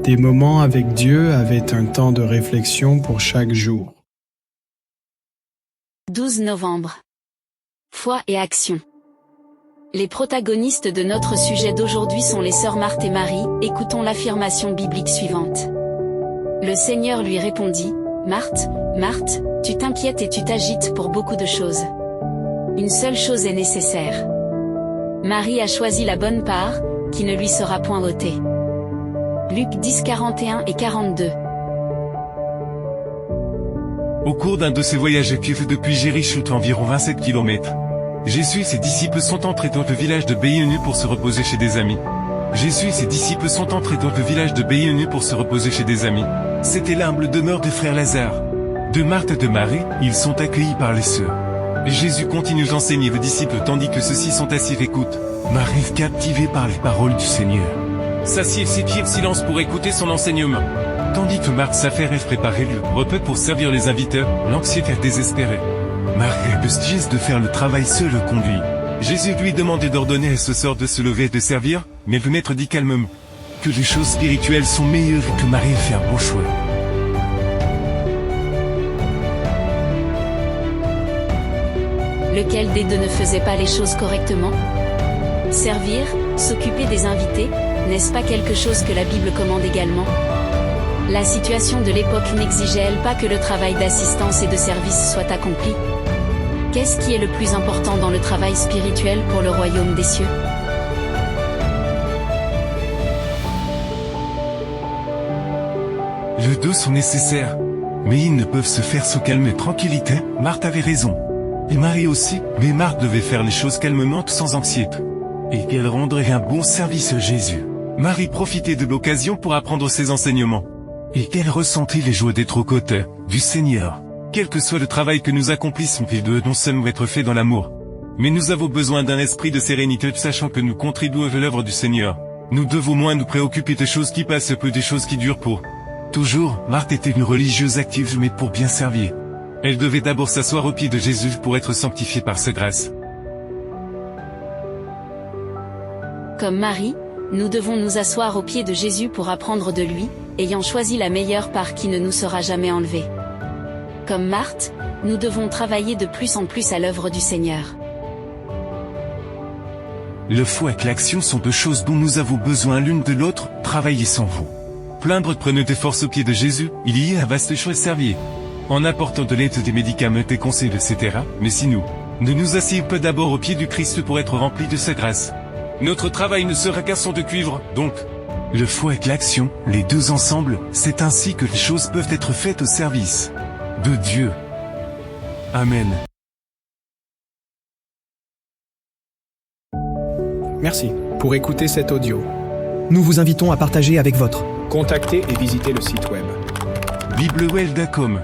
Des moments avec Dieu avaient un temps de réflexion pour chaque jour. 12 novembre. Foi et action. Les protagonistes de notre sujet d'aujourd'hui sont les sœurs Marthe et Marie. Écoutons l'affirmation biblique suivante. Le Seigneur lui répondit, « Marthe, Marthe, tu t'inquiètes et tu t'agites pour beaucoup de choses. Une seule chose est nécessaire. Marie a choisi la bonne part, qui ne lui sera point ôtée. » Luc 10, 41 et 42. Au cours d'un de ses voyages actifs depuis Jéricho, environ 27 km, Jésus et ses disciples sont entrés dans le village de Béthanie pour se reposer chez des amis. Jésus et ses disciples sont entrés dans le village de Béthanie pour se reposer chez des amis. C'était l'humble demeure de frère Lazare. De Marthe et de Marie, ils sont accueillis par les sœurs. Jésus continue d'enseigner les disciples tandis que ceux-ci sont assis et écoutent. Marie captivée par les paroles du Seigneur s'assied ses pieds de silence pour écouter son enseignement. Tandis que Marthe s'affaire et préparer le repas pour servir les invités, l'anxiété désespérée. Marie le geste de faire le travail seul le conduit. Jésus lui demandait d'ordonner à ce sort de se lever et de servir, mais le maître dit calmement que les choses spirituelles sont meilleures et que Marie fait un bon choix. Lequel des deux ne faisait pas les choses correctement? Servir, s'occuper des invités, n'est-ce pas quelque chose que la Bible commande également? La situation de l'époque n'exigeait-elle pas que le travail d'assistance et de service soit accompli? Qu'est-ce qui est le plus important dans le travail spirituel pour le royaume des cieux? Les deux sont nécessaires, mais ils ne peuvent se faire sous calme et tranquillité. Marthe avait raison. Et Marie aussi, mais Marthe devait faire les choses calmement sans anxiété. Et qu'elle rendrait un bon service à Jésus. Marie profitait de l'occasion pour apprendre ses enseignements. Et qu'elle ressentait les joies d'être aux côtés du Seigneur. Quel que soit le travail que nous accomplissons, il doit non seulement être fait dans l'amour. Mais nous avons besoin d'un esprit de sérénité, sachant que nous contribuons à l'œuvre du Seigneur. Nous devons moins nous préoccuper des choses qui passent peu des choses qui durent pour. Toujours, Marthe était une religieuse active mais pour bien servir. Elle devait d'abord s'asseoir aux pieds de Jésus pour être sanctifiée par sa grâce. Comme Marie, nous devons nous asseoir aux pieds de Jésus pour apprendre de lui, ayant choisi la meilleure part qui ne nous sera jamais enlevée. Comme Marthe, nous devons travailler de plus en plus à l'œuvre du Seigneur. Le foi et l'action sont deux choses dont nous avons besoin l'une de l'autre. Travaillez sans vous plaindre, prenez des forces aux pieds de Jésus, il y a un vaste choix servir. En apportant de l'aide, des médicaments, des conseils, etc. Mais si nous ne nous asseyons pas d'abord aux pieds du Christ pour être remplis de sa grâce, notre travail ne sera qu'un son de cuivre, donc. Le foi et l'action, les deux ensemble, c'est ainsi que les choses peuvent être faites au service de Dieu. Amen. Merci pour écouter cet audio. Nous vous invitons à partager avec votre. Contactez et visitez le site web. biblewell.com